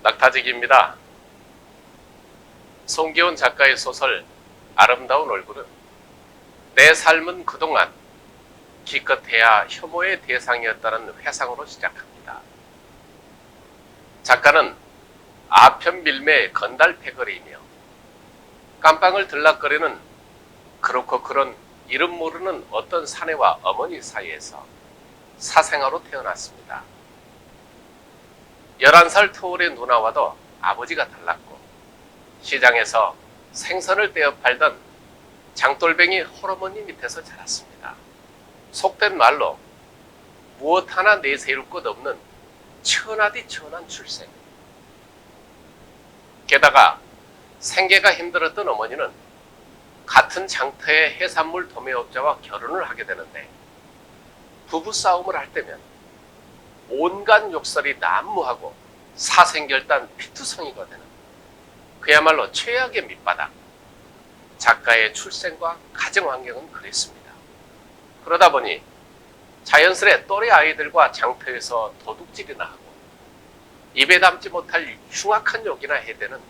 낙타지기입니다. 송기훈 작가의 소설 아름다운 얼굴은 내 삶은 그동안 기껏해야 혐오의 대상이었다는 회상으로 시작합니다. 작가는 아편 밀매의 건달 패거리이며 깜빵을 들락거리는 그렇고 그런 이름 모르는 어떤 사내와 어머니 사이에서 사생아로 태어났습니다. 11살 터울의 누나와도 아버지가 달랐고 시장에서 생선을 떼어 팔던 장돌뱅이 홀어머니 밑에서 자랐습니다. 속된 말로 무엇 하나 내세울 것 없는 천하디 천한 출생. 게다가 생계가 힘들었던 어머니는 같은 장터의 해산물 도매업자와 결혼을 하게 되는데 부부싸움을 할 때면 온갖 욕설이 난무하고 사생결단 피투성이가 되는 그야말로 최악의 밑바닥. 작가의 출생과 가정 환경은 그랬습니다. 그러다 보니 자연스레 또래 아이들과 장터에서 도둑질이나 하고 입에 담지 못할 흉악한 욕이나 해대는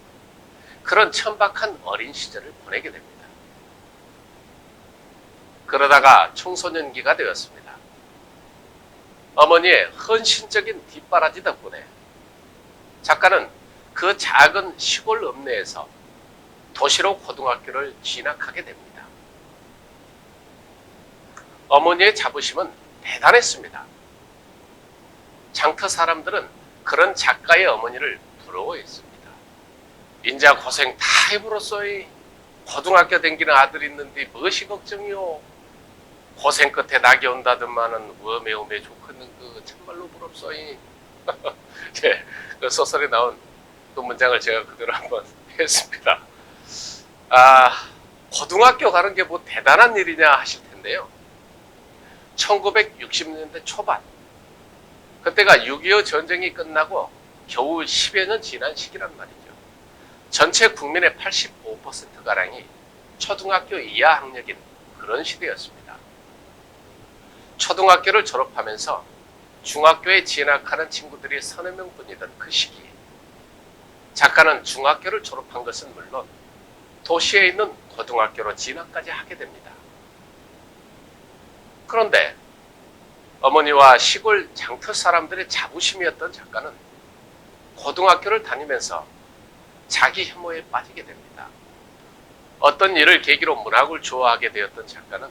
그런 천박한 어린 시절을 보내게 됩니다. 그러다가 청소년기가 되었습니다. 어머니의 헌신적인 뒷바라지 덕분에 작가는 그 작은 시골 읍내에서 도시로 고등학교를 진학하게 됩니다. 어머니의 자부심은 대단했습니다. 장터 사람들은 그런 작가의 어머니를 부러워했습니다. 인자 고생 다 해부었소이. 고등학교 댕기는 아들 있는데 무엇이 걱정이요. 고생 끝에 낙이 온다더만은 워매워매 좋겠는 그 참말로 부럽소이. 네, 그 소설에 나온 그 문장을 제가 그대로 한번 했습니다. 고등학교 가는 게 뭐 대단한 일이냐 하실 텐데요. 1960년대 초반, 그때가 6.25 전쟁이 끝나고 겨우 10여 년 지난 시기란 말이죠. 전체 국민의 85%가량이 초등학교 이하 학력인 그런 시대였습니다. 초등학교를 졸업하면서 중학교에 진학하는 친구들이 서너 명뿐이던 그 시기에 작가는 중학교를 졸업한 것은 물론 도시에 있는 고등학교로 진학까지 하게 됩니다. 그런데 어머니와 시골 장터 사람들의 자부심이었던 작가는 고등학교를 다니면서 자기 혐오에 빠지게 됩니다. 어떤 일을 계기로 문학을 좋아하게 되었던 작가는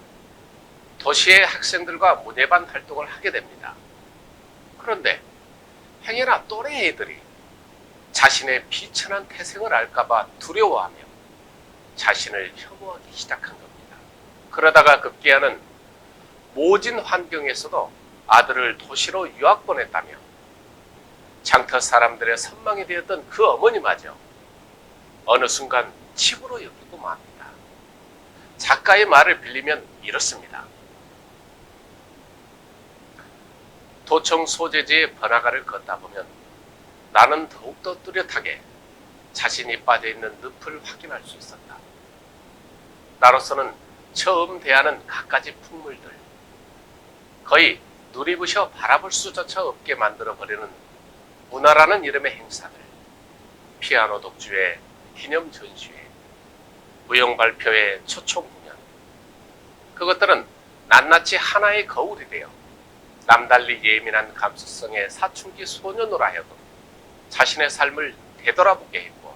도시의 학생들과 문예반 활동을 하게 됩니다. 그런데 행여나 또래 애들이 자신의 비천한 태생을 알까봐 두려워하며 자신을 혐오하기 시작한 겁니다. 그러다가 급기야는 모진 환경에서도 아들을 도시로 유학 보냈다며 장터 사람들의 선망이 되었던 그 어머니마저 어느 순간 집으로 여기고 맙니다. 작가의 말을 빌리면 이렇습니다. 도청 소재지의 번화가를 걷다 보면 나는 더욱더 뚜렷하게 자신이 빠져있는 늪을 확인할 수 있었다. 나로서는 처음 대하는 갖가지 풍물들, 거의 누리부셔 바라볼 수조차 없게 만들어버리는 문화라는 이름의 행사들, 피아노 독주회, 기념 전시회, 무용 발표회, 초청 공연, 그것들은 낱낱이 하나의 거울이 되어 남달리 예민한 감수성의 사춘기 소년으로 하여금 자신의 삶을 되돌아보게 했고,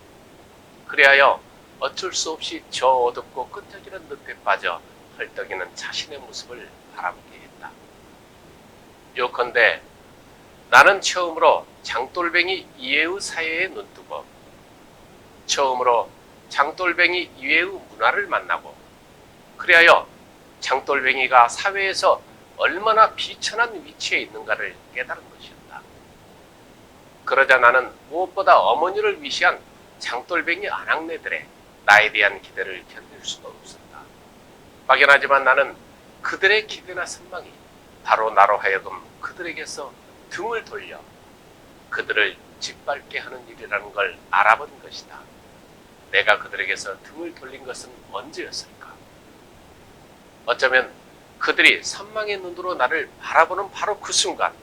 그리하여 어쩔 수 없이 저 어둡고 끈적이는 늪에 빠져 헐떡이는 자신의 모습을 바라보게 했다. 요컨대 나는 처음으로 장돌뱅이 이외의 사회에 눈뜨고 처음으로 장돌뱅이 이외의 문화를 만나고 그리하여 장돌뱅이가 사회에서 얼마나 비천한 위치에 있는가를 깨달은 것이었다. 그러자 나는 무엇보다 어머니를 위시한 장돌뱅이 아낙네들의 나에 대한 기대를 견딜 수가 없었다. 막연하지만 나는 그들의 기대나 선망이 바로 나로 하여금 그들에게서 등을 돌려 그들을 짓밟게 하는 일이라는 걸 알아본 것이다. 내가 그들에게서 등을 돌린 것은 언제였을까? 어쩌면 그들이 선망의 눈으로 나를 바라보는 바로 그 순간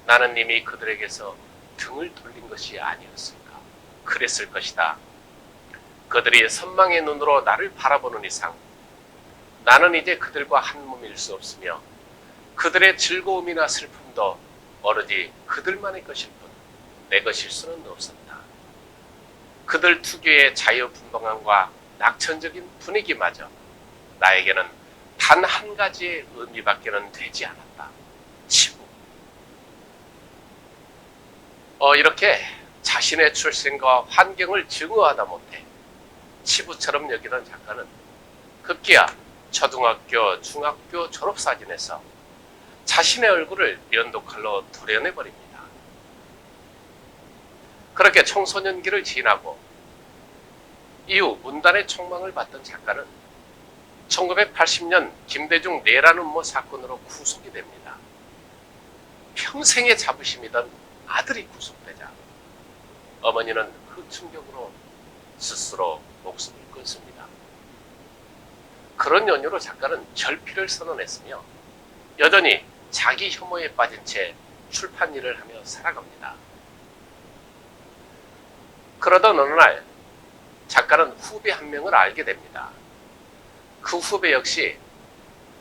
나는 이미 그들에게서 등을 돌린 것이 아니었을까? 그랬을 것이다. 그들이 선망의 눈으로 나를 바라보는 이상 나는 이제 그들과 한 몸일 수 없으며 그들의 즐거움이나 슬픔도 오로지 그들만의 것일 뿐 내 것일 수는 없었다. 그들 특유의 자유분방함과 낙천적인 분위기마저 나에게는 단 한 가지의 의미밖에는 되지 않았다. 치부. 이렇게 자신의 출생과 환경을 증오하다 못해 치부처럼 여기던 작가는 급기야 초등학교, 중학교 졸업사진에서 자신의 얼굴을 면도칼로 도려내버립니다. 그렇게 청소년기를 지나고 이후 문단의 총망을 받던 작가는 1980년 김대중 내란 음모 사건으로 구속이 됩니다. 평생의 자부심이던 아들이 구속되자 어머니는 그 충격으로 스스로 목숨을 끊습니다. 그런 연유로 작가는 절필을 선언했으며 여전히 자기 혐오에 빠진 채 출판 일을 하며 살아갑니다. 그러던 어느 날 작가는 후배 한 명을 알게 됩니다. 그 후배 역시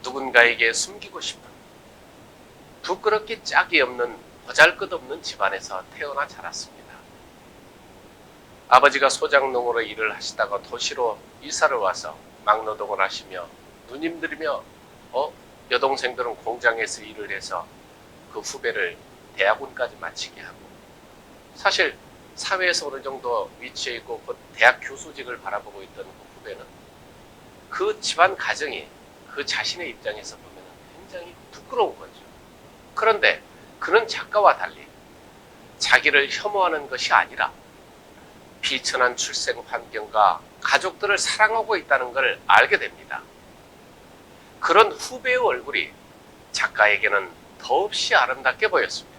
누군가에게 숨기고 싶은 부끄럽기 짝이 없는 보잘것없는 집안에서 태어나 자랐습니다. 아버지가 소장농으로 일을 하시다가 도시로 이사를 와서 막노동을 하시며 누님들이며 여동생들은 공장에서 일을 해서 그 후배를 대학원까지 마치게 하고 사실 사회에서 어느 정도 위치해 있고 대학 교수직을 바라보고 있던 그 후배는 그 집안 가정이 그 자신의 입장에서 보면 굉장히 부끄러운 거죠. 그런데 그는 작가와 달리 자기를 혐오하는 것이 아니라 비천한 출생 환경과 가족들을 사랑하고 있다는 걸 알게 됩니다. 그런 후배의 얼굴이 작가에게는 더없이 아름답게 보였습니다.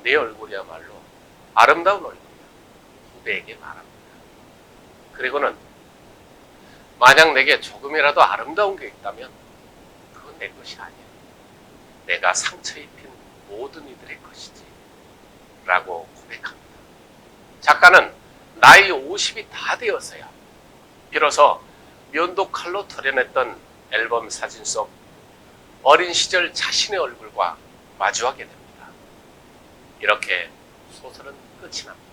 내 얼굴이야말로 아름다운 얼굴이야. 후배에게 말합니다. 그리고는 만약 내게 조금이라도 아름다운 게 있다면 그건 내 것이 아니야. 내가 상처 입힌 모든 이들의 것이지. 라고 고백합니다. 작가는 나이 50이 다 되어서야 비로소 면도칼로 도려냈던 앨범 사진 속 어린 시절 자신의 얼굴과 마주하게 됩니다. 이렇게 소설은 끝이 납니다.